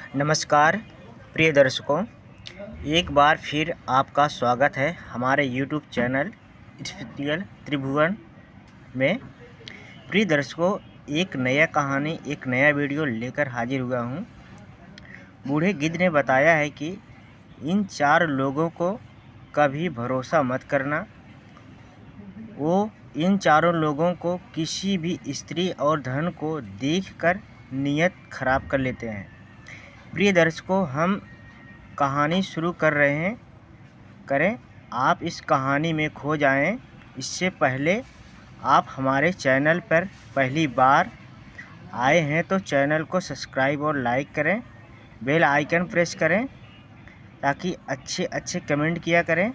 नमस्कार प्रिय दर्शकों, एक बार फिर आपका स्वागत है हमारे यूट्यूब चैनल स्पिरिचुअल त्रिभुवन में। प्रिय दर्शकों, एक नया कहानी, एक नया वीडियो लेकर हाजिर हुआ हूँ। बूढ़े गिद्ध ने बताया है कि इन 4 लोगों को कभी भरोसा मत करना। वो इन चारों लोगों को किसी भी स्त्री और धन को देखकर नीयत खराब कर लेते हैं। प्रिय दर्शकों, हम कहानी शुरू कर रहे करें। आप इस कहानी में खो जाएं। इससे पहले आप हमारे चैनल पर पहली बार आए हैं तो चैनल को सब्सक्राइब और लाइक करें, बेल आइकन प्रेस करें ताकि अच्छे कमेंट किया करें,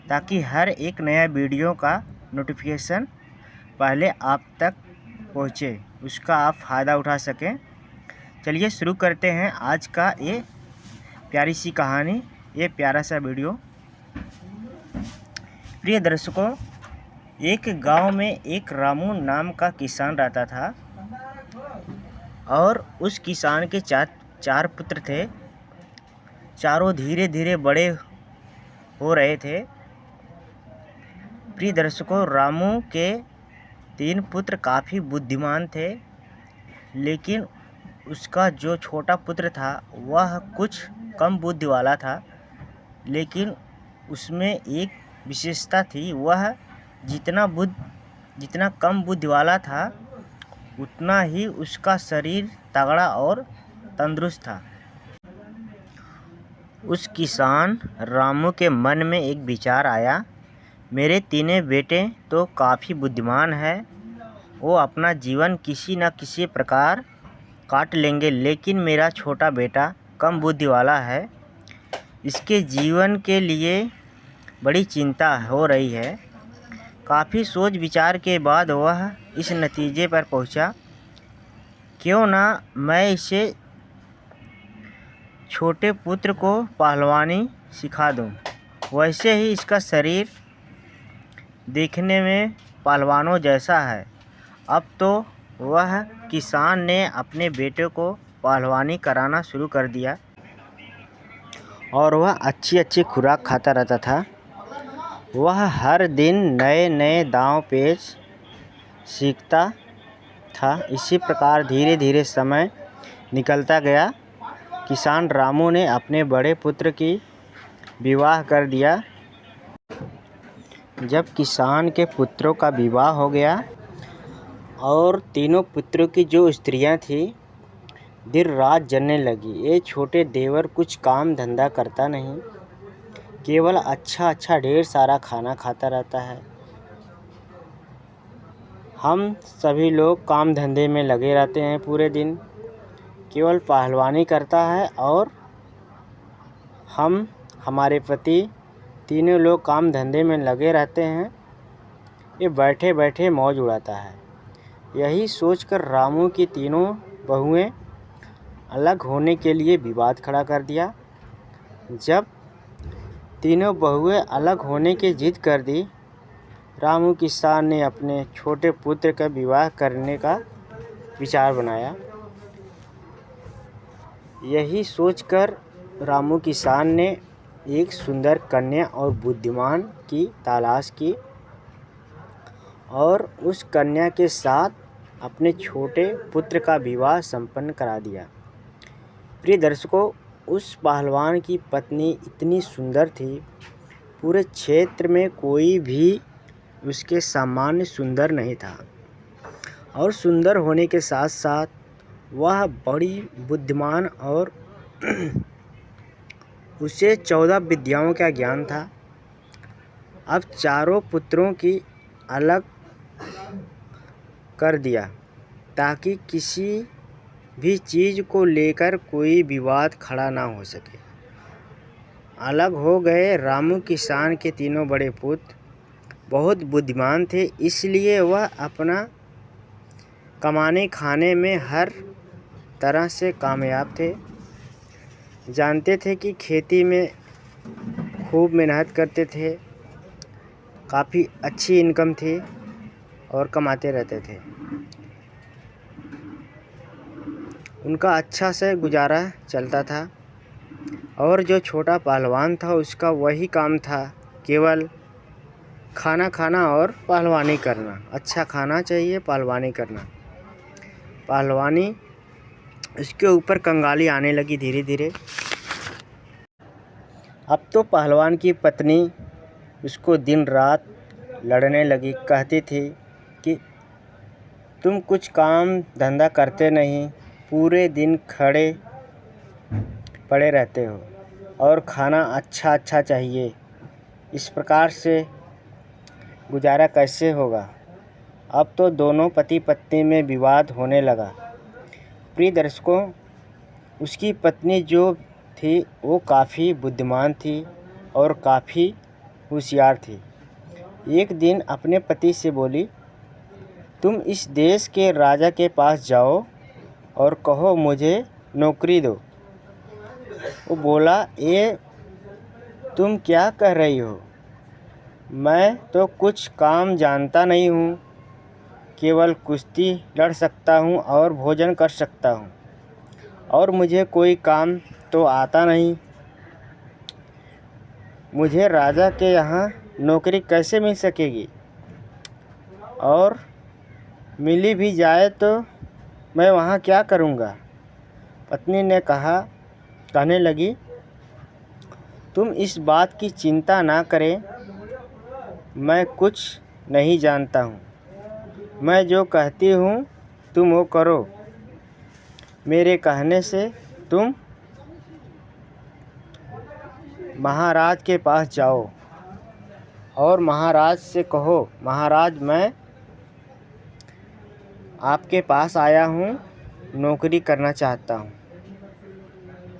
ताकि हर एक नया वीडियो का नोटिफिकेशन पहले आप तक पहुँचे, उसका आप फ़ायदा उठा सकें। चलिए शुरू करते हैं आज का ये प्यारी सी कहानी, ये प्यारा सा वीडियो। प्रिय दर्शकों, एक गांव में एक रामू नाम का किसान रहता था और उस किसान के चार पुत्र थे। चारों धीरे धीरे बड़े हो रहे थे। प्रिय दर्शकों, रामू के 3 पुत्र काफ़ी बुद्धिमान थे, लेकिन उसका जो छोटा पुत्र था वह कुछ कम बुद्धि वाला था। लेकिन उसमें एक विशेषता थी, वह जितना कम बुद्धि वाला था उतना ही उसका शरीर तगड़ा और तंदुरुस्त था। उस किसान रामू के मन में एक विचार आया, मेरे तीनों बेटे तो काफ़ी बुद्धिमान हैं, वो अपना जीवन किसी न किसी प्रकार काट लेंगे, लेकिन मेरा छोटा बेटा कम बुद्धि वाला है, इसके जीवन के लिए बड़ी चिंता हो रही है। काफ़ी सोच विचार के बाद वह इस नतीजे पर पहुंचा, क्यों ना मैं इसे छोटे पुत्र को पहलवानी सिखा दूं। वैसे ही इसका शरीर देखने में पहलवानों जैसा है। अब तो वह किसान ने अपने बेटे को पहलवानी कराना शुरू कर दिया और वह अच्छी खुराक खाता रहता था। वह हर दिन नए नए दांव पेच सीखता था। इसी प्रकार धीरे धीरे समय निकलता गया। किसान रामू ने अपने बड़े पुत्र की विवाह कर दिया। जब किसान के पुत्रों का विवाह हो गया और तीनों पुत्रों की जो स्त्रियां थी दिन रात जलने लगी। ये छोटे देवर कुछ काम धंधा करता नहीं, केवल अच्छा ढेर सारा खाना खाता रहता है। हम सभी लोग काम धंधे में लगे रहते हैं पूरे दिन, केवल पहलवानी करता है और हमारे पति तीनों लोग काम धंधे में लगे रहते हैं। ये बैठे बैठे मौज उड़ाता है। यही सोचकर रामू की तीनों बहुएं अलग होने के लिए विवाद खड़ा कर दिया। जब तीनों बहुएं अलग होने की जिद कर दी, रामू किसान ने अपने छोटे पुत्र का विवाह करने का विचार बनाया। यही सोचकर रामू किसान ने एक सुंदर कन्या और बुद्धिमान की तलाश की और उस कन्या के साथ अपने छोटे पुत्र का विवाह संपन्न करा दिया। प्रिय दर्शकों, उस पहलवान की पत्नी इतनी सुंदर थी, पूरे क्षेत्र में कोई भी उसके सामान्य सुंदर नहीं था। और सुंदर होने के साथ साथ वह बड़ी बुद्धिमान और उसे 14 विद्याओं का ज्ञान था। अब चारों पुत्रों की अलग कर दिया ताकि किसी भी चीज़ को लेकर कोई विवाद खड़ा ना हो सके। अलग हो गए। रामू किसान के तीनों बड़े पुत्र बहुत बुद्धिमान थे, इसलिए वह अपना कमाने खाने में हर तरह से कामयाब थे। जानते थे कि खेती में खूब मेहनत करते थे, काफ़ी अच्छी इनकम थी और कमाते रहते थे। उनका अच्छा से गुजारा चलता था। और जो छोटा पहलवान था उसका वही काम था, केवल खाना खाना और पहलवानी करना। अच्छा खाना चाहिए, पहलवानी करना। पहलवानी उसके ऊपर कंगाली आने लगी धीरे धीरे। अब तो पहलवान की पत्नी उसको दिन रात लड़ने लगी, कहती थी कि तुम कुछ काम धंधा करते नहीं, पूरे दिन खड़े पड़े रहते हो और खाना अच्छा अच्छा चाहिए, इस प्रकार से गुजारा कैसे होगा। अब तो दोनों पति पत्नी में विवाद होने लगा। प्रिय दर्शकों, उसकी पत्नी जो थी वो काफ़ी बुद्धिमान थी और काफ़ी होशियार थी। एक दिन अपने पति से बोली, तुम इस देश के राजा के पास जाओ और कहो मुझे नौकरी दो। वो बोला, ये तुम क्या कह रही हो? मैं तो कुछ काम जानता नहीं हूँ, केवल कुश्ती लड़ सकता हूँ और भोजन कर सकता हूँ, और मुझे कोई काम तो आता नहीं। मुझे राजा के यहाँ नौकरी कैसे मिल सकेगी? और मिली भी जाए तो मैं वहाँ क्या करूँगा? पत्नी ने कहने लगी, तुम इस बात की चिंता ना करें, मैं कुछ नहीं जानता हूँ। मैं जो कहती हूँ तुम वो करो। मेरे कहने से तुम महाराज के पास जाओ और महाराज से कहो, महाराज मैं आपके पास आया हूँ, नौकरी करना चाहता हूँ।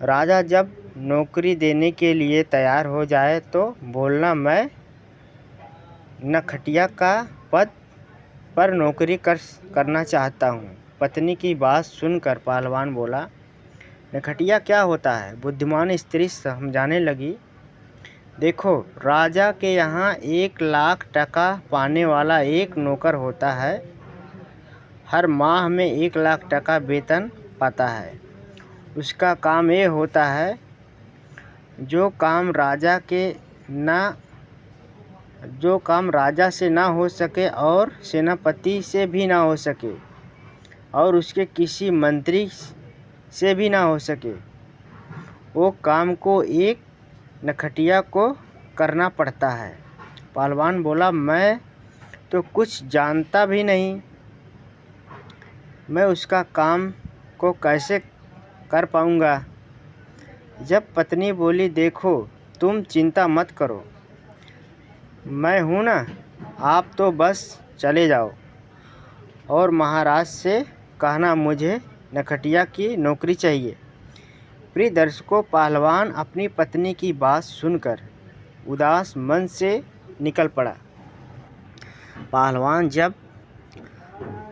राजा जब नौकरी देने के लिए तैयार हो जाए तो बोलना, मैं नखटिया का पद पर नौकरी करना चाहता हूँ। पत्नी की बात सुनकर पहलवान बोला, नखटिया क्या होता है? बुद्धिमान स्त्री समझाने लगी, देखो, राजा के यहाँ 1,00,000 टका पाने वाला एक नौकर होता है, हर माह में 1,00,000 टका वेतन पाता है। उसका काम ये होता है, जो काम राजा से ना हो सके और सेनापति से भी ना हो सके और उसके किसी मंत्री से भी ना हो सके, वो काम को एक नखटिया को करना पड़ता है। पहलवान बोला, मैं तो कुछ जानता भी नहीं, मैं उसका काम को कैसे कर पाऊँगा। जब पत्नी बोली, देखो तुम चिंता मत करो, मैं हूँ ना, आप तो बस चले जाओ और महाराज से कहना मुझे नखटिया की नौकरी चाहिए। प्रिय दर्शकों, पहलवान अपनी पत्नी की बात सुनकर उदास मन से निकल पड़ा। पहलवान जब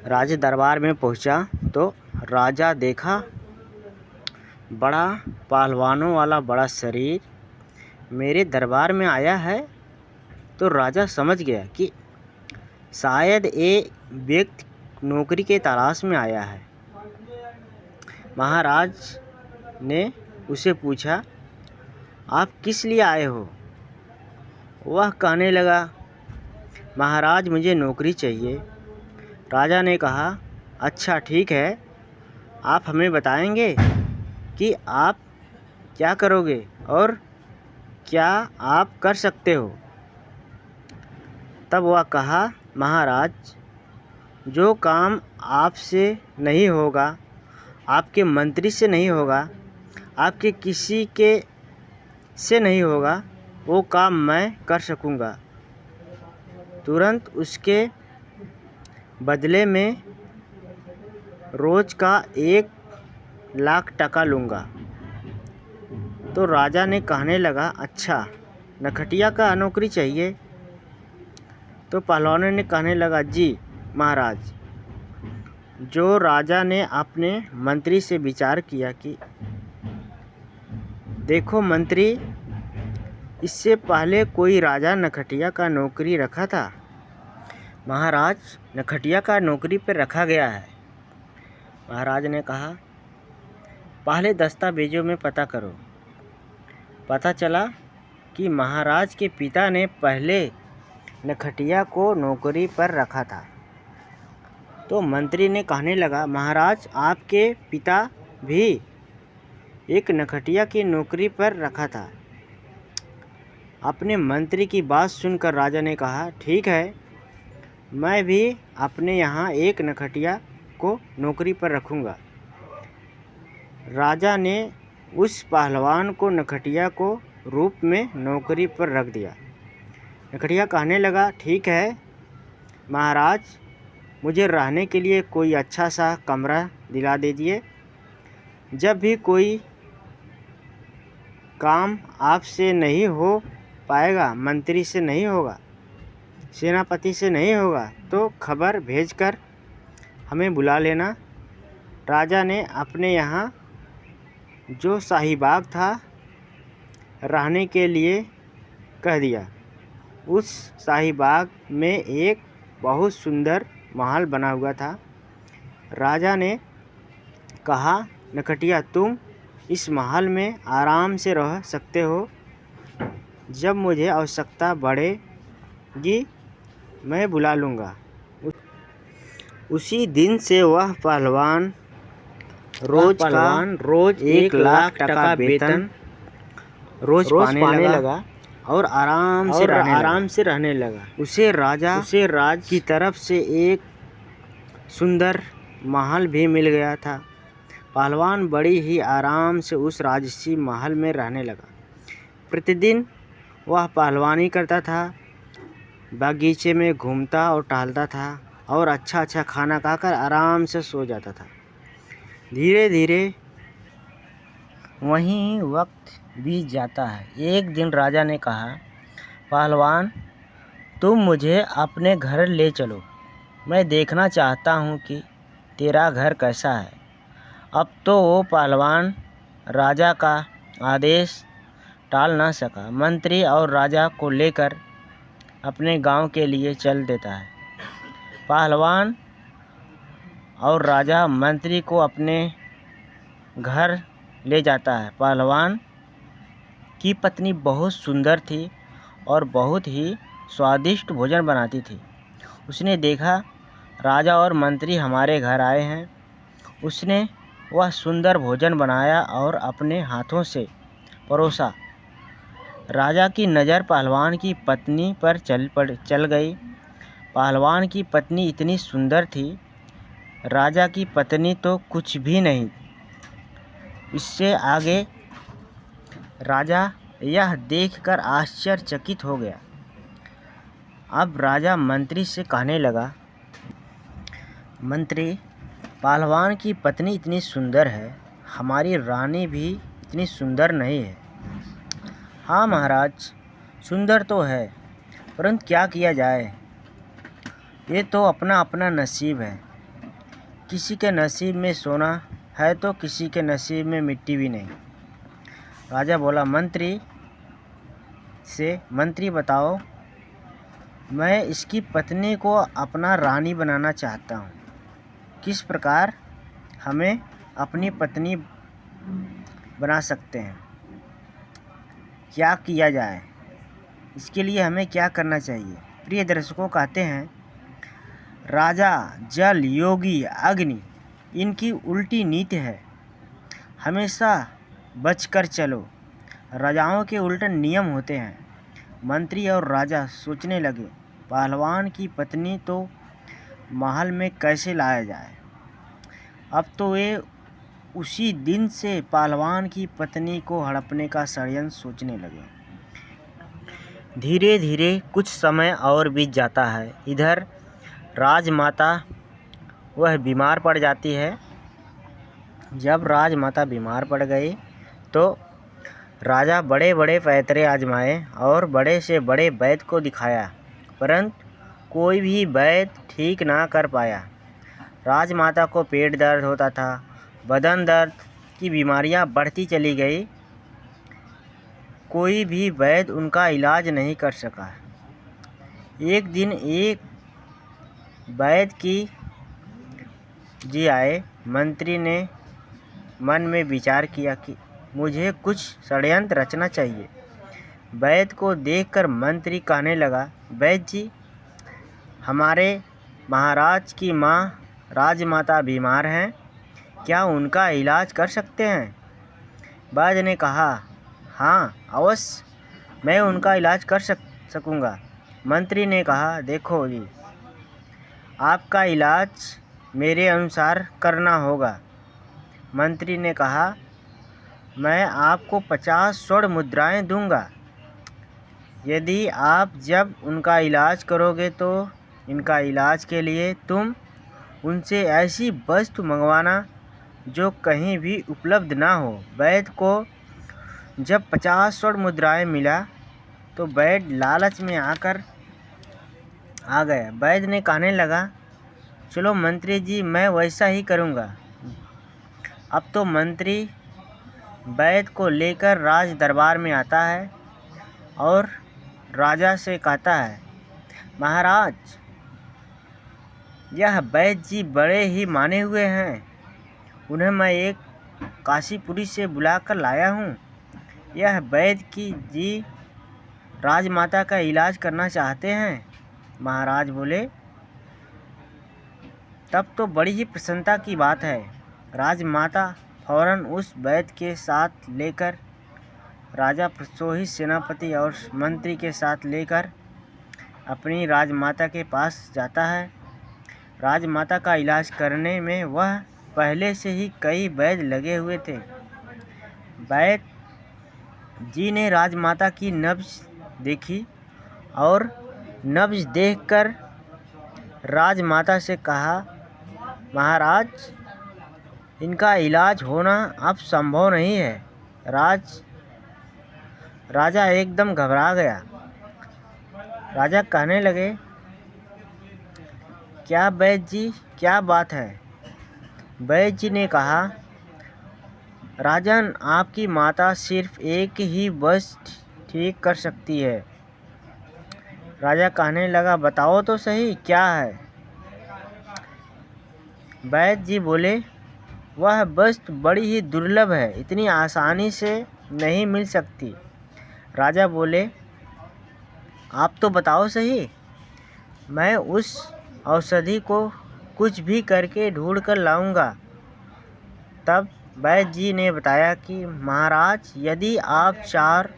राजा दरबार में पहुंचा तो राजा देखा, बड़ा पहलवानों वाला बड़ा शरीर मेरे दरबार में आया है। तो राजा समझ गया कि शायद ये व्यक्ति नौकरी के तलाश में आया है। महाराज ने उसे पूछा, आप किस लिए आए हो? वह कहने लगा, महाराज मुझे नौकरी चाहिए। राजा ने कहा, अच्छा ठीक है, आप हमें बताएंगे कि आप क्या करोगे और क्या आप कर सकते हो? तब वह कहा, महाराज, जो काम आपसे नहीं होगा, आपके मंत्री से नहीं होगा, आपके किसी के से नहीं होगा, वो काम मैं कर सकूँगा। तुरंत उसके बदले में रोज़ का 1,00,000 टका लूँगा। तो राजा ने कहने लगा, अच्छा, नखटिया का नौकरी चाहिए? तो पहलवान ने कहने लगा, जी महाराज। जो राजा ने अपने मंत्री से विचार किया कि देखो मंत्री, इससे पहले कोई राजा नखटिया का नौकरी रखा था? महाराज, नखटिया का नौकरी पर रखा गया है। महाराज ने कहा, पहले दस्तावेजों में पता करो। पता चला कि महाराज के पिता ने पहले नखटिया को नौकरी पर रखा था। तो मंत्री ने कहने लगा, महाराज आपके पिता भी एक नखटिया की नौकरी पर रखा था। अपने मंत्री की बात सुनकर राजा ने कहा, ठीक है, मैं भी अपने यहाँ एक नखटिया को नौकरी पर रखूँगा। राजा ने उस पहलवान को नखटिया को रूप में नौकरी पर रख दिया। नखटिया कहने लगा, ठीक है महाराज, मुझे रहने के लिए कोई अच्छा सा कमरा दिला दीजिए। जब भी कोई काम आपसे नहीं हो पाएगा, मंत्री से नहीं होगा, सेनापति से नहीं होगा, तो खबर भेजकर हमें बुला लेना। राजा ने अपने यहाँ जो शाही बाग था रहने के लिए कह दिया। उस शाही बाग में एक बहुत सुंदर महल बना हुआ था। राजा ने कहा, नखटिया तुम इस महल में आराम से रह सकते हो। जब मुझे आवश्यकता बढ़ेगी मैं बुला लूँगा। उसी दिन से वह पहलवान रोज 1 लाख टका वेतन रोज पाने लगा और आराम से रहने लगा। उसे राज की तरफ से एक सुंदर महल भी मिल गया था। पहलवान बड़ी ही आराम से उस राजसी महल में रहने लगा। प्रतिदिन वह पहलवानी करता था, बागीचे में घूमता और टहलता था और अच्छा खाना खाकर आराम से सो जाता था। धीरे धीरे वहीं वक्त बीत जाता है। एक दिन राजा ने कहा, पहलवान तुम मुझे अपने घर ले चलो, मैं देखना चाहता हूँ कि तेरा घर कैसा है। अब तो वो पहलवान राजा का आदेश टाल ना सका। मंत्री और राजा को लेकर अपने गांव के लिए चल देता है। पहलवान और राजा मंत्री को अपने घर ले जाता है। पहलवान की पत्नी बहुत सुंदर थी और बहुत ही स्वादिष्ट भोजन बनाती थी। उसने देखा राजा और मंत्री हमारे घर आए हैं। उसने वह सुंदर भोजन बनाया और अपने हाथों से परोसा। राजा की नज़र पहलवान की पत्नी पर चल गई। पहलवान की पत्नी इतनी सुंदर थी, राजा की पत्नी तो कुछ भी नहीं। इससे आगे राजा यह देखकर आश्चर्यचकित हो गया। अब राजा मंत्री से कहने लगा, मंत्री पहलवान की पत्नी इतनी सुंदर है, हमारी रानी भी इतनी सुंदर नहीं है। हाँ महाराज, सुंदर तो है, परंतु क्या किया जाए, ये तो अपना अपना नसीब है। किसी के नसीब में सोना है तो किसी के नसीब में मिट्टी भी नहीं। राजा बोला मंत्री बताओ, मैं इसकी पत्नी को अपना रानी बनाना चाहता हूँ। किस प्रकार हमें अपनी पत्नी बना सकते हैं? क्या किया जाए? इसके लिए हमें क्या करना चाहिए? प्रिय दर्शकों, कहते हैं राजा, जल, योगी, अग्नि, इनकी उल्टी नीति है। हमेशा बचकर चलो। राजाओं के उल्टे नियम होते हैं। मंत्री और राजा सोचने लगे, पहलवान की पत्नी तो महल में कैसे लाया जाए। अब तो वे उसी दिन से पहलवान की पत्नी को हड़पने का षड्यंत्र सोचने लगे। धीरे धीरे कुछ समय और बीत जाता है। इधर राजमाता वह बीमार पड़ जाती है। जब राजमाता बीमार पड़ गई तो राजा बड़े बड़े पैतरे आजमाए और बड़े से बड़े वैद्य को दिखाया, परंतु कोई भी वैद्य ठीक ना कर पाया। राजमाता को पेट दर्द होता था, बदन दर्द की बीमारियां बढ़ती चली गई। कोई भी वैद्य उनका इलाज नहीं कर सका। एक दिन एक वैद्य जी आए। मंत्री ने मन में विचार किया कि मुझे कुछ षड्यंत्र रचना चाहिए। वैद्य को देखकर मंत्री कहने लगा, वैद्य जी, हमारे महाराज की माँ राजमाता बीमार हैं, क्या उनका इलाज कर सकते हैं? वैद्य ने कहा, हाँ अवश्य, मैं उनका इलाज कर सकूँगा। मंत्री ने कहा, देखो जी, आपका इलाज मेरे अनुसार करना होगा। मंत्री ने कहा, मैं आपको 50 स्वर्ण मुद्राएं दूंगा यदि आप जब उनका इलाज करोगे तो इनका इलाज के लिए तुम उनसे ऐसी वस्तु मंगवाना जो कहीं भी उपलब्ध ना हो। वैद्य को जब 50 स्वर्ण मुद्राएं मिला तो वैद्य लालच में आकर आ गया। वैद्य ने कहने लगा, चलो मंत्री जी, मैं वैसा ही करूँगा। अब तो मंत्री वैद्य को लेकर राज दरबार में आता है और राजा से कहता है, महाराज, यह वैद्य जी बड़े ही माने हुए हैं, उन्हें मैं एक काशीपुरी से बुलाकर लाया हूँ। यह वैद्य की जी राजमाता का इलाज करना चाहते हैं। महाराज बोले, तब तो बड़ी ही प्रसन्नता की बात है। राजमाता फौरन उस वैद्य के साथ लेकर राजा पुरोहित सेनापति और मंत्री के साथ लेकर अपनी राजमाता के पास जाता है। राजमाता का इलाज करने में वह पहले से ही कई वैद्य लगे हुए थे। वैद्य जी ने राजमाता की नब्ज देखी और नब्ज देखकर राजमाता से कहा, महाराज, इनका इलाज होना अब संभव नहीं है। राजा एकदम घबरा गया। राजा कहने लगे, क्या वैद्य जी, क्या बात है? वैद्य जी ने कहा, राजन, आपकी माता सिर्फ एक ही वस्तु ठीक कर सकती है। राजा कहने लगा, बताओ तो सही, क्या है? वैद्य जी बोले, वह वस्तु बड़ी ही दुर्लभ है, इतनी आसानी से नहीं मिल सकती। राजा बोले, आप तो बताओ सही, मैं उस औषधि को कुछ भी करके ढूंढ कर लाऊंगा। तब वैद्य जी ने बताया कि महाराज, यदि आप 4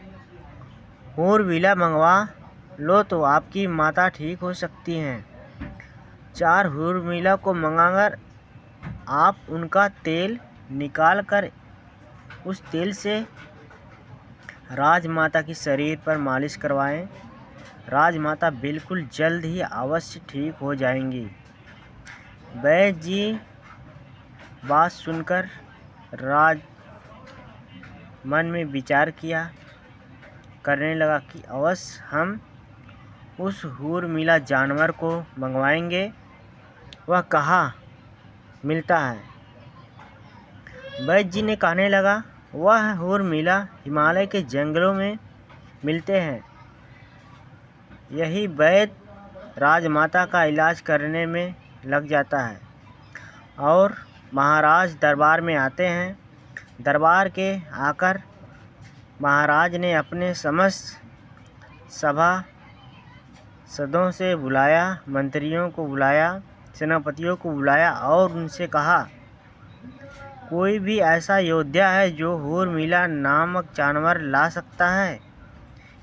हूरबिला मंगवा लो तो आपकी माता ठीक हो सकती हैं। 4 हूरबिला को मंगाकर आप उनका तेल निकाल कर उस तेल से राजमाता की शरीर पर मालिश करवाएं। राजमाता बिल्कुल जल्द ही अवश्य ठीक हो जाएंगी। वैद्य जी बात सुनकर मन में विचार करने लगा कि अवश्य हम उस हूरमिला जानवर को मंगवाएंगे। वह कहाँ मिलता है? वैद्य जी ने कहने लगा, वह हूरमिला हिमालय के जंगलों में मिलते हैं। यही वैद्य राजमाता का इलाज करने में लग जाता है और महाराज दरबार में आते हैं। दरबार के आकर महाराज ने अपने समस्त सभासदों से बुलाया, मंत्रियों को बुलाया, सेनापतियों को बुलाया और उनसे कहा, कोई भी ऐसा योद्धा है जो हूरमिला नामक जानवर ला सकता है?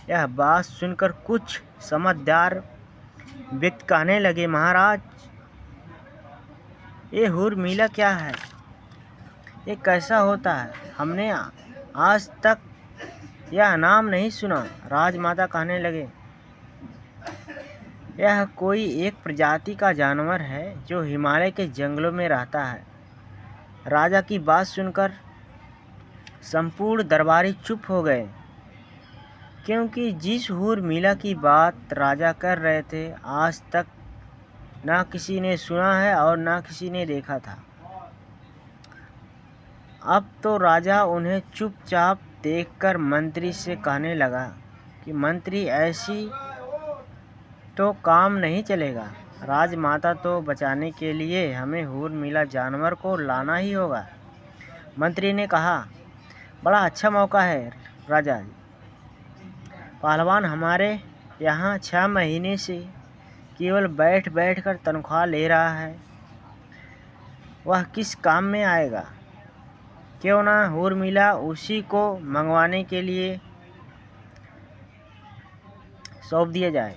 यह बात सुनकर कुछ समझदार व्यक्ति कहने लगे, महाराज, ये हूरमिला क्या है? ये कैसा होता है? हमने आज तक यह नाम नहीं सुना। राजमाता कहने लगे, यह कोई एक प्रजाति का जानवर है जो हिमालय के जंगलों में रहता है। राजा की बात सुनकर संपूर्ण दरबारी चुप हो गए, क्योंकि जिस हूरमिला की बात राजा कर रहे थे, आज तक ना किसी ने सुना है और ना किसी ने देखा था। अब तो राजा उन्हें चुपचाप देखकर मंत्री से कहने लगा कि मंत्री, ऐसी तो काम नहीं चलेगा। राजमाता तो बचाने के लिए हमें हूरमिला जानवर को लाना ही होगा। मंत्री ने कहा, बड़ा अच्छा मौका है राजा जी। पहलवान हमारे यहाँ 6 महीने से केवल बैठ बैठ कर तनख्वाह ले रहा है, वह किस काम में आएगा। क्यों ना उर्मिला उसी को मंगवाने के लिए सौंप दिया जाए।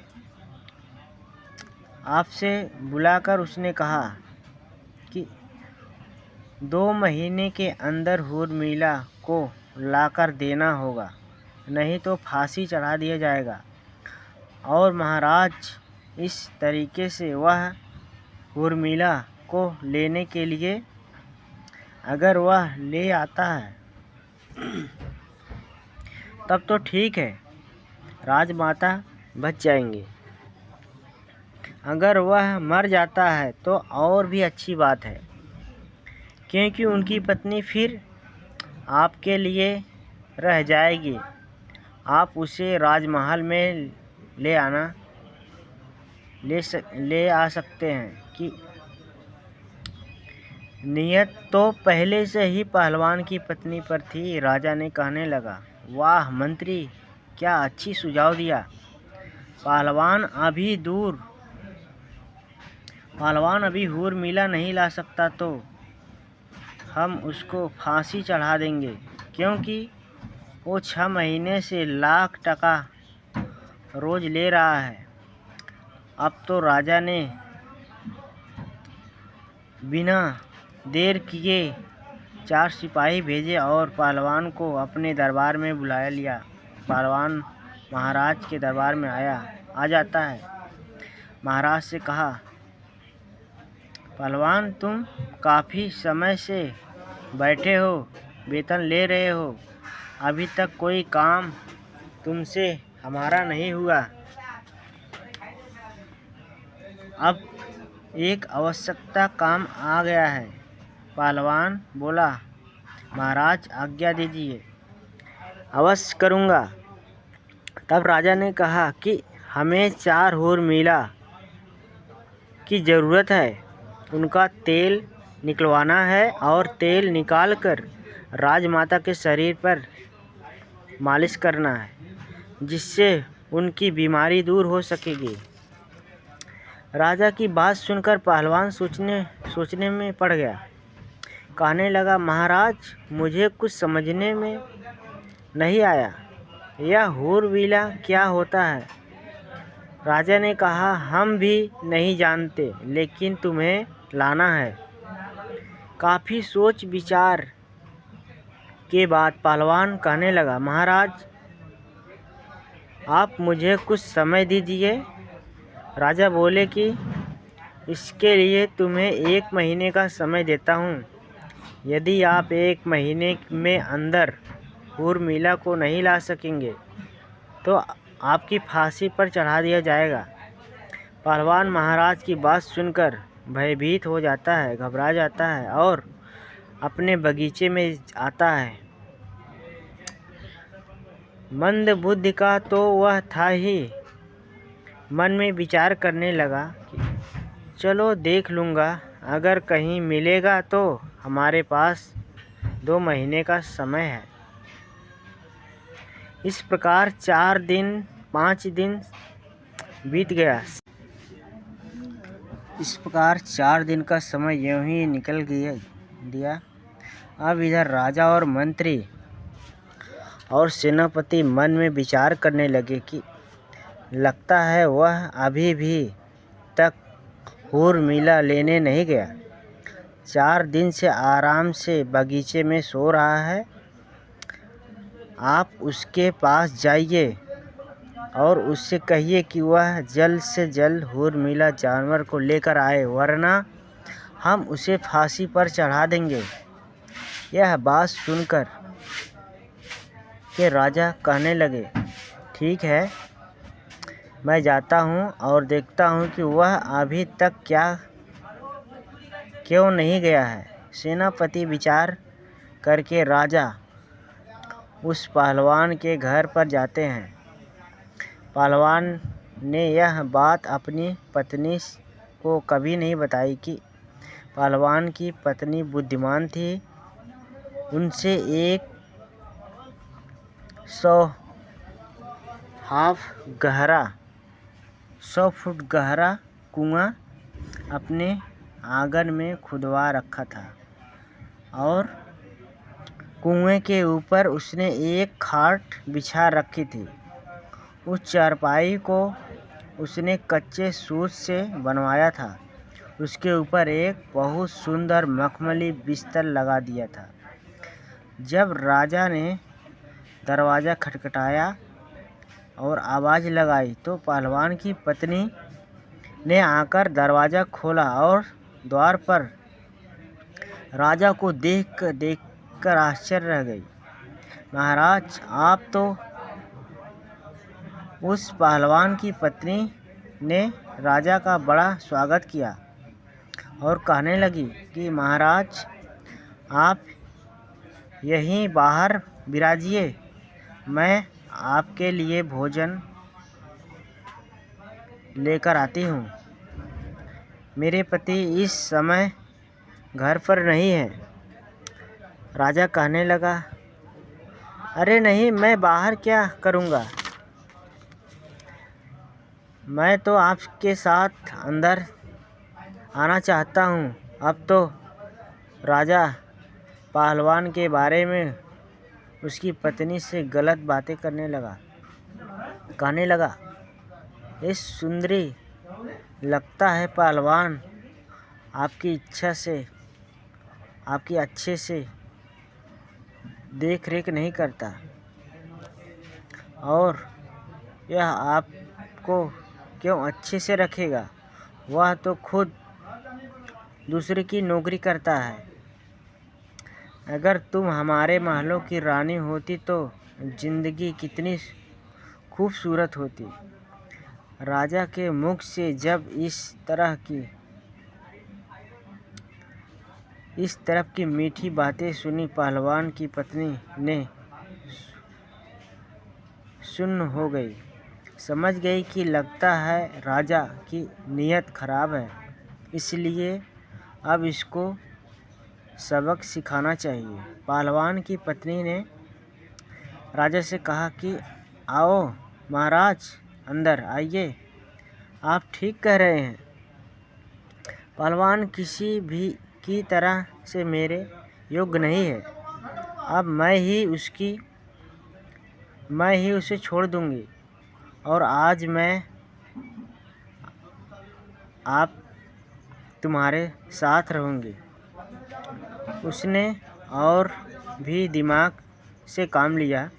आपसे बुलाकर उसने कहा कि 2 महीने के अंदर उर्मिला को लाकर देना होगा, नहीं तो फांसी चढ़ा दिया जाएगा। और महाराज, इस तरीके से वह उर्मिला को लेने के लिए अगर वह ले आता है तब तो ठीक है, राजमाता बच जाएंगे। अगर वह मर जाता है तो और भी अच्छी बात है, क्योंकि उनकी पत्नी फिर आपके लिए रह जाएगी। आप उसे राजमहल में ले आ सकते हैं कि नियत तो पहले से ही पहलवान की पत्नी पर थी। राजा ने कहने लगा, वाह मंत्री, क्या अच्छी सुझाव दिया। पहलवान अभी उर्मिला नहीं ला सकता तो हम उसको फांसी चढ़ा देंगे, क्योंकि वो 6 महीने से लाख टका रोज ले रहा है। अब तो राजा ने बिना देर किए 4 सिपाही भेजे और पहलवान को अपने दरबार में बुला लिया। पहलवान महाराज के दरबार में आ जाता है। महाराज से कहा, पहलवान, तुम काफ़ी समय से बैठे हो, वेतन ले रहे हो, अभी तक कोई काम तुमसे हमारा नहीं हुआ। अब एक आवश्यकता काम आ गया है। पहलवान बोला, महाराज आज्ञा दीजिए। अवश्य करूँगा। तब राजा ने कहा कि हमें 4 उर्मिला की ज़रूरत है। उनका तेल निकलवाना है और तेल निकालकर राजमाता के शरीर पर मालिश करना है, जिससे उनकी बीमारी दूर हो सकेगी। राजा की बात सुनकर पहलवान सोचने में पड़ गया। कहने लगा, महाराज, मुझे कुछ समझने में नहीं आया, यह उर्मिला क्या होता है। राजा ने कहा, हम भी नहीं जानते, लेकिन तुम्हें लाना है। काफ़ी सोच विचार के बाद पहलवान कहने लगा, महाराज, आप मुझे कुछ समय दीजिए। राजा बोले कि इसके लिए तुम्हें 1 महीने का समय देता हूँ। यदि आप 1 महीने में अंदर उर्मिला को नहीं ला सकेंगे तो आपकी फांसी पर चढ़ा दिया जाएगा। पहलवान महाराज की बात सुनकर भयभीत हो जाता है, घबरा जाता है और अपने बगीचे में आता है। मंद बुद्धि का तो वह था ही। मन में विचार करने लगा कि चलो देख लूँगा, अगर कहीं मिलेगा तो हमारे पास 2 महीने का समय है। इस प्रकार 4 दिन 5 दिन बीत गया। इस प्रकार 4 दिन का समय यूं ही निकल दिया। अब इधर राजा और मंत्री और सेनापति मन में विचार करने लगे कि लगता है वह अभी भी तक उर्मिला लेने नहीं गया। 4 दिन से आराम से बगीचे में सो रहा है। आप उसके पास जाइए और उससे कहिए कि वह जल्द से जल्द उर्मिला जानवर को लेकर आए, वरना हम उसे फांसी पर चढ़ा देंगे। यह बात सुनकर के राजा कहने लगे, ठीक है, मैं जाता हूँ और देखता हूँ कि वह अभी तक क्यों नहीं गया है। सेनापति विचार करके राजा उस पहलवान के घर पर जाते हैं। पहलवान ने यह बात अपनी पत्नी को कभी नहीं बताई कि पहलवान की पत्नी बुद्धिमान थी उनसे एक 100 फुट गहरा कुआं अपने आंगन में खुदवा रखा था और कुएं के ऊपर उसने एक खाट बिछा रखी थी। उस चारपाई को उसने कच्चे सूत से बनवाया था। उसके ऊपर एक बहुत सुंदर मखमली बिस्तर लगा दिया था। जब राजा ने दरवाज़ा खटखटाया और आवाज़ लगाई तो पहलवान की पत्नी ने आकर दरवाज़ा खोला और द्वार पर राजा को देखकर आश्चर्य रह गई। महाराज, आप तो उस पहलवान की पत्नी ने राजा का बड़ा स्वागत किया और कहने लगी कि महाराज, आप यहीं बाहर विराजिए, मैं आपके लिए भोजन लेकर आती हूँ। मेरे पति इस समय घर पर नहीं है। राजा कहने लगा, अरे नहीं, मैं बाहर क्या करूँगा, मैं तो आपके साथ अंदर आना चाहता हूँ। अब तो राजा पहलवान के बारे में उसकी पत्नी से गलत बातें कहने लगा, इस सुंदरी लगता है पहलवान आपकी अच्छे से देख रेख नहीं करता और यह आपको क्यों अच्छे से रखेगा, वह तो खुद दूसरे की नौकरी करता है। अगर तुम हमारे महलों की रानी होती तो जिंदगी कितनी खूबसूरत होती। राजा के मुख से जब इस तरफ की मीठी बातें सुनी, पहलवान की पत्नी ने सुन्न हो गई। समझ गई कि लगता है राजा की नीयत खराब है, इसलिए अब इसको सबक सिखाना चाहिए। पहलवान की पत्नी ने राजा से कहा कि आओ महाराज, अंदर आइए, आप ठीक कह रहे हैं। पहलवान किसी भी की तरह से मेरे योग्य नहीं है। अब मैं ही उसे छोड़ दूंगी और आज मैं आप तुम्हारे साथ रहूंगी। उसने और भी दिमाग से काम लिया।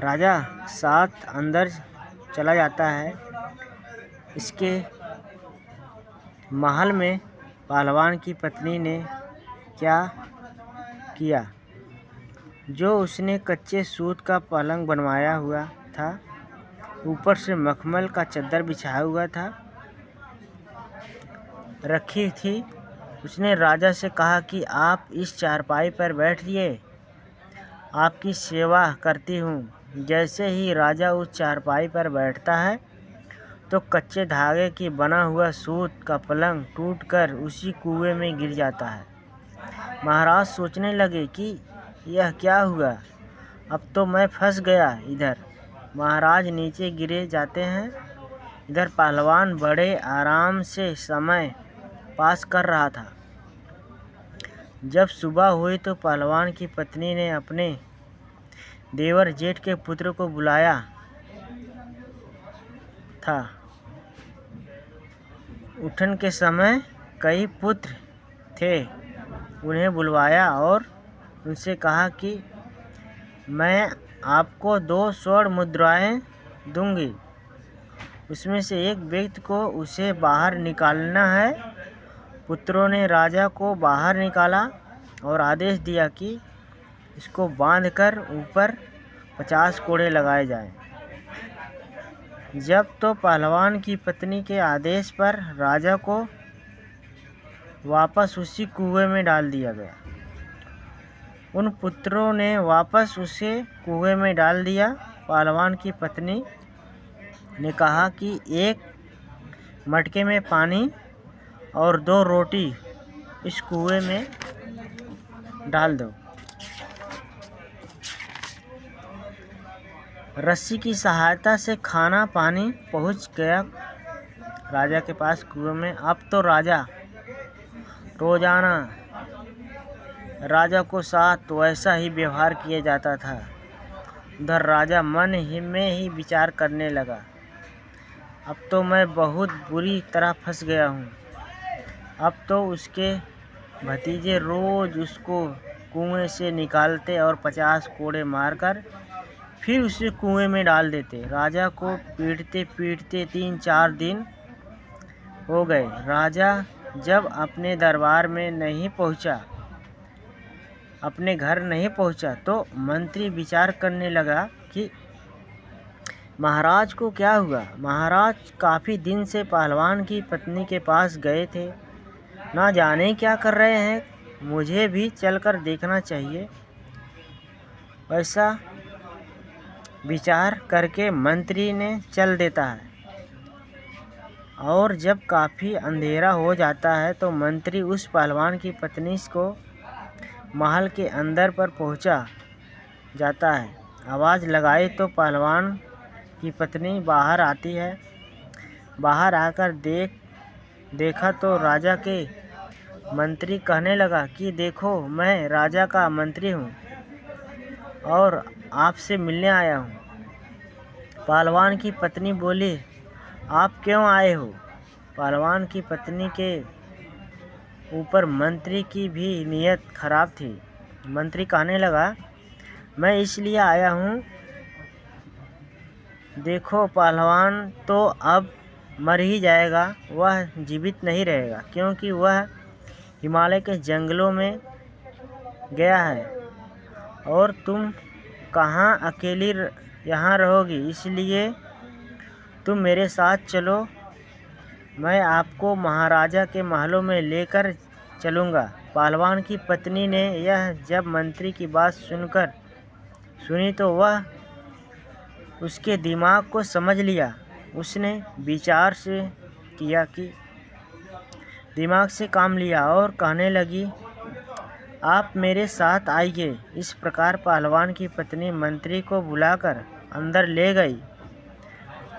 राजा साथ अंदर चला जाता है। इसके महल में पहलवान की पत्नी ने क्या किया, जो उसने कच्चे सूत का पलंग बनवाया हुआ था, ऊपर से मखमल का चादर बिछाया हुआ था रखी थी। उसने राजा से कहा कि आप इस चारपाई पर बैठिए, आपकी सेवा करती हूँ। जैसे ही राजा उस चारपाई पर बैठता है तो कच्चे धागे की बना हुआ सूत का पलंग टूटकर उसी कुएं में गिर जाता है। महाराज सोचने लगे कि यह क्या हुआ, अब तो मैं फंस गया। इधर महाराज नीचे गिरे जाते हैं, इधर पहलवान बड़े आराम से समय पास कर रहा था। जब सुबह हुई तो पहलवान की पत्नी ने अपने देवर जेठ के पुत्र को बुलाया था। उठन के समय कई पुत्र थे, उन्हें बुलवाया और उनसे कहा कि मैं आपको 2 स्वर्ण मुद्राएं दूंगी, उसमें से एक व्यक्ति को उसे बाहर निकालना है। पुत्रों ने राजा को बाहर निकाला और आदेश दिया कि इसको बांधकर ऊपर 50 कोड़े लगाए जाएं। जब तो पहलवान की पत्नी के आदेश पर राजा को वापस उसी कुएं में डाल दिया गया। उन पुत्रों ने वापस उसे कुएं में डाल दिया। पहलवान की पत्नी ने कहा कि एक मटके में पानी और 2 रोटी इस कुएं में डाल दो। रस्सी की सहायता से खाना पानी पहुंच गया राजा के पास कुएं में। अब तो रोजाना राजा को साथ वैसा ही व्यवहार किया जाता था। उधर राजा मन ही में ही विचार करने लगा, अब तो मैं बहुत बुरी तरह फंस गया हूँ। अब तो उसके भतीजे रोज उसको कुएं से निकालते और 50 कोड़े मारकर फिर उसे कुएं में डाल देते। राजा को पीटते पीटते 3-4 दिन हो गए। राजा जब अपने दरबार में नहीं पहुंचा, अपने घर नहीं पहुंचा, तो मंत्री विचार करने लगा कि महाराज को क्या हुआ। महाराज काफ़ी दिन से पहलवान की पत्नी के पास गए थे, ना जाने क्या कर रहे हैं, मुझे भी चलकर देखना चाहिए। वैसा विचार करके मंत्री ने चल देता है। और जब काफ़ी अंधेरा हो जाता है तो मंत्री उस पहलवान की पत्नी को महल के अंदर पर पहुंचा जाता है। आवाज़ लगाई तो पहलवान की पत्नी बाहर आती है। बाहर आकर देखा तो राजा के मंत्री कहने लगा कि देखो, मैं राजा का मंत्री हूँ और आपसे मिलने आया हूँ। पहलवान की पत्नी बोली, आप क्यों आए हो? पहलवान की पत्नी के ऊपर मंत्री की भी नीयत खराब थी। मंत्री कहने लगा, मैं इसलिए आया हूँ, देखो पहलवान तो अब मर ही जाएगा, वह जीवित नहीं रहेगा, क्योंकि वह हिमालय के जंगलों में गया है और तुम कहाँ अकेली यहाँ रहोगी, इसलिए तुम मेरे साथ चलो, मैं आपको महाराजा के महलों में लेकर चलूँगा। पहलवान की पत्नी ने यह जब मंत्री की बात सुनी तो वह उसके दिमाग को समझ लिया। उसने विचार से किया कि दिमाग से काम लिया और कहने लगी, आप मेरे साथ आइए। इस प्रकार पहलवान की पत्नी मंत्री को बुलाकर अंदर ले गई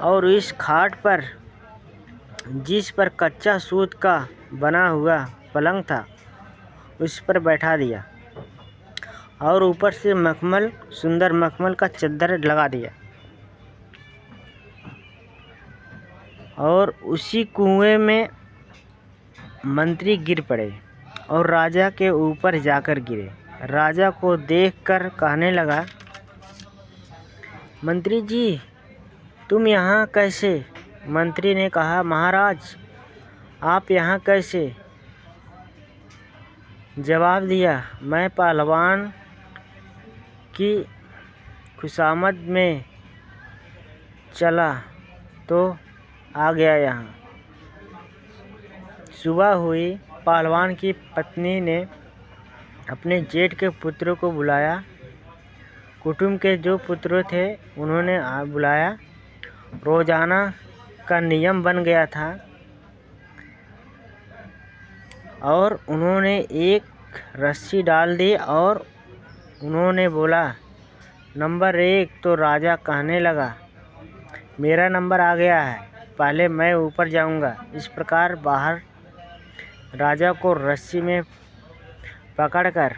और इस खाट पर, जिस पर कच्चा सूत का बना हुआ पलंग था, उस पर बैठा दिया और ऊपर से सुंदर मखमल का चद्दर लगा दिया और उसी कुएं में मंत्री गिर पड़े और राजा के ऊपर जाकर गिरे। राजा को देखकर कहने लगा, मंत्री जी, तुम यहाँ कैसे? मंत्री ने कहा, महाराज, आप यहाँ कैसे? जवाब दिया, मैं पहलवान की खुशामद में चला तो आ गया यहाँ। सुबह हुई। पहलवान की पत्नी ने अपने जेठ के पुत्रों को बुलाया। कुटुंब के जो पुत्र थे उन्होंने बुलाया। रोजाना का नियम बन गया था और उन्होंने एक रस्सी डाल दी और उन्होंने बोला, नंबर 1। तो राजा कहने लगा, मेरा नंबर आ गया है, पहले मैं ऊपर जाऊंगा। इस प्रकार बाहर राजा को रस्सी में पकड़कर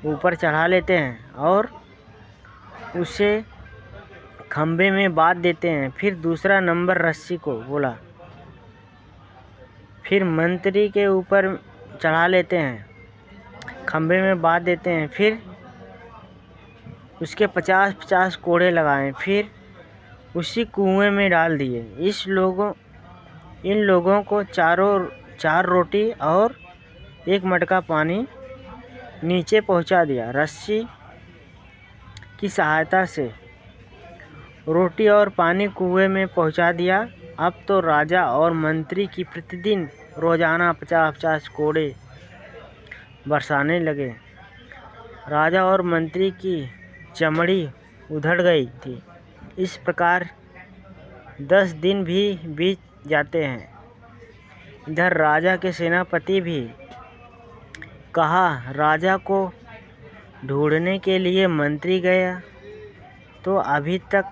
ऊपर चढ़ा लेते हैं और उसे खंभे में बांध देते हैं। फिर दूसरा नंबर रस्सी को बोला, फिर मंत्री के ऊपर चढ़ा लेते हैं, खंभे में बांध देते हैं, फिर उसके 50-50 कोड़े लगाएं, फिर उसी कुएं में डाल दिए। इन लोगों को 4 रोटी और 1 मटका पानी नीचे पहुंचा दिया। रस्सी की सहायता से रोटी और पानी कुएं में पहुंचा दिया। अब तो राजा और मंत्री की प्रतिदिन रोजाना 50-50 कोड़े बरसाने लगे। राजा और मंत्री की चमड़ी उधड़ गई थी। इस प्रकार 10 दिन भी बीत जाते हैं। इधर राजा के सेनापति भी कहा राजा को ढूंढने के लिए मंत्री गया तो अभी तक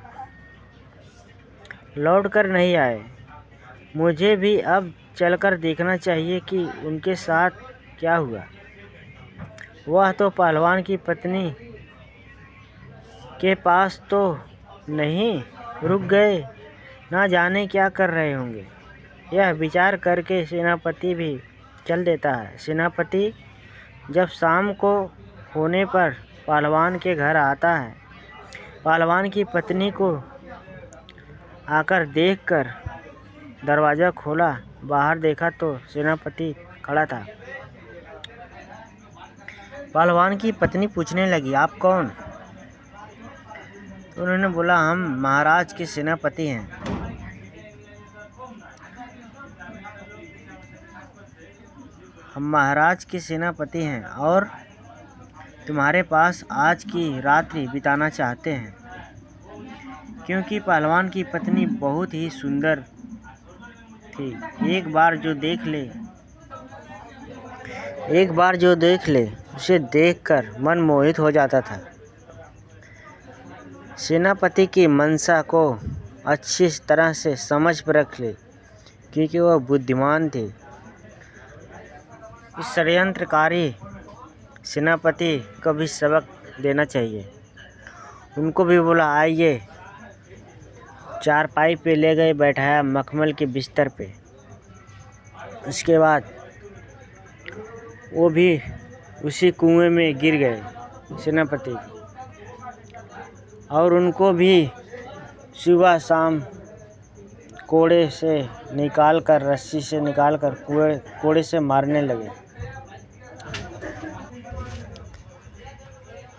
लौट कर नहीं आए। मुझे भी अब चलकर देखना चाहिए कि उनके साथ क्या हुआ। वह तो पहलवान की पत्नी के पास तो नहीं रुक गए, ना जाने क्या कर रहे होंगे। यह विचार करके सेनापति भी चल देता है। सेनापति जब शाम को होने पर पहलवान के घर आता है, पहलवान की पत्नी को आकर देखकर दरवाज़ा खोला, बाहर देखा तो सेनापति खड़ा था। पहलवान की पत्नी पूछने लगी, आप कौन? तो उन्होंने बोला, हम महाराज के सेनापति हैं। हम महाराज के सेनापति हैं और तुम्हारे पास आज की रात्रि बिताना चाहते हैं। क्योंकि पहलवान की पत्नी बहुत ही सुंदर थी। एक बार जो देख ले उसे देखकर मन मोहित हो जाता था। सेनापति की मंशा को अच्छी तरह से समझ पर रख ले, क्योंकि वह बुद्धिमान थे। इस षड्यंत्रकारी सेनापति को भी सबक देना चाहिए। उनको भी बोला, आइए। चारपाई पे ले गए, बैठाया मखमल के बिस्तर पे। उसके बाद वो भी उसी कुएं में गिर गए सेनापति, और उनको भी सुबह शाम कोड़े से निकालकर, रस्सी से निकालकर कोड़े से मारने लगे।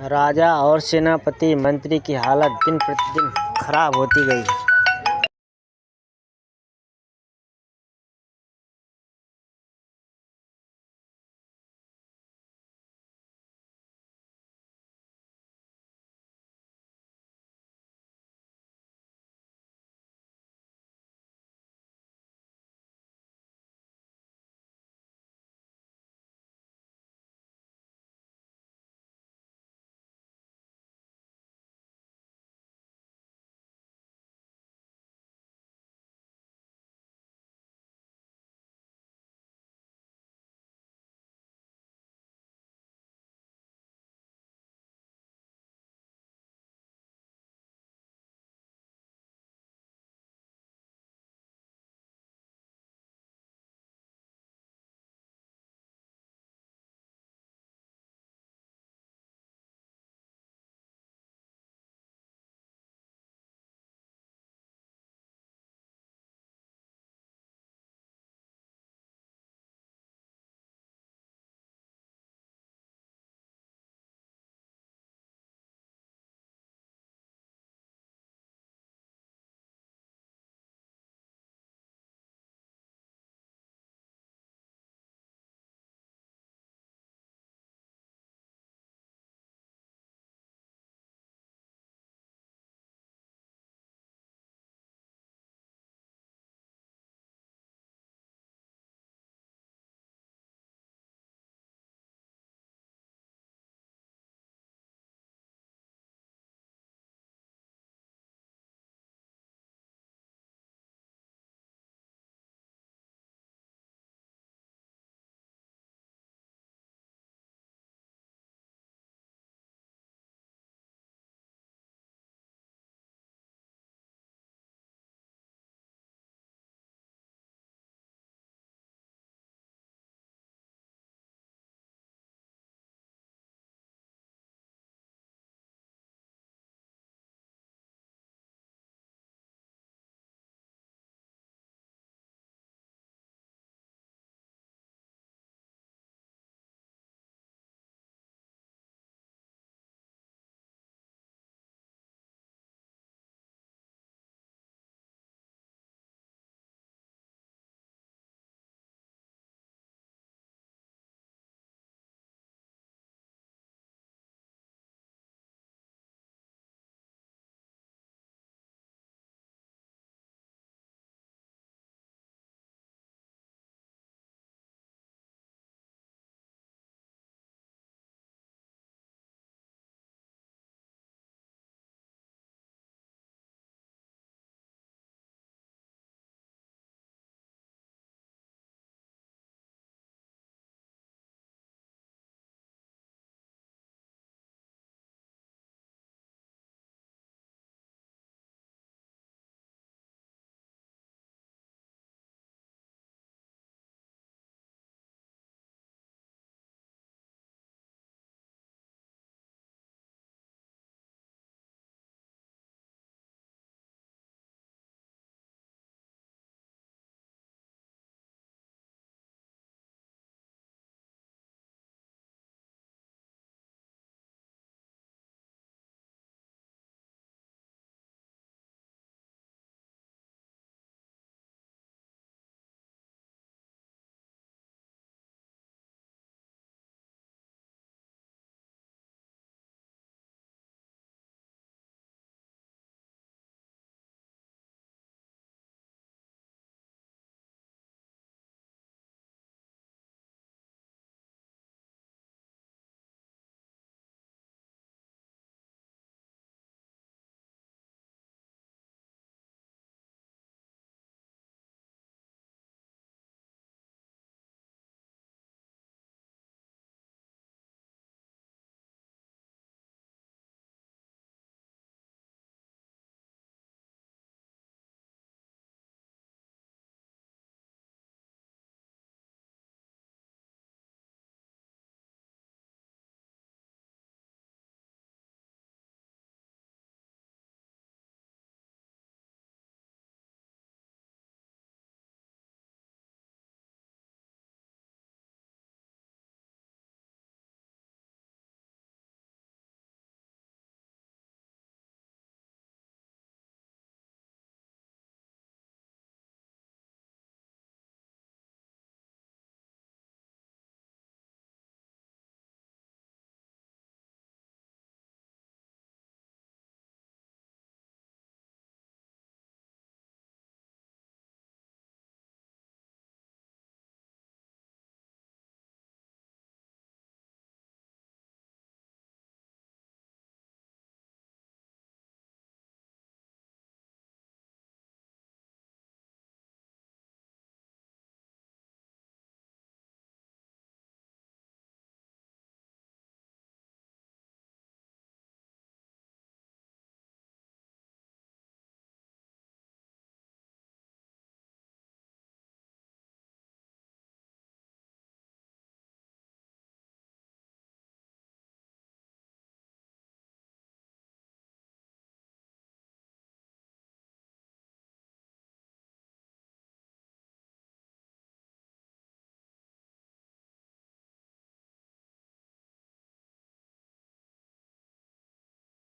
राजा और सेनापति मंत्री की हालत दिन प्रतिदिन खराब होती गई।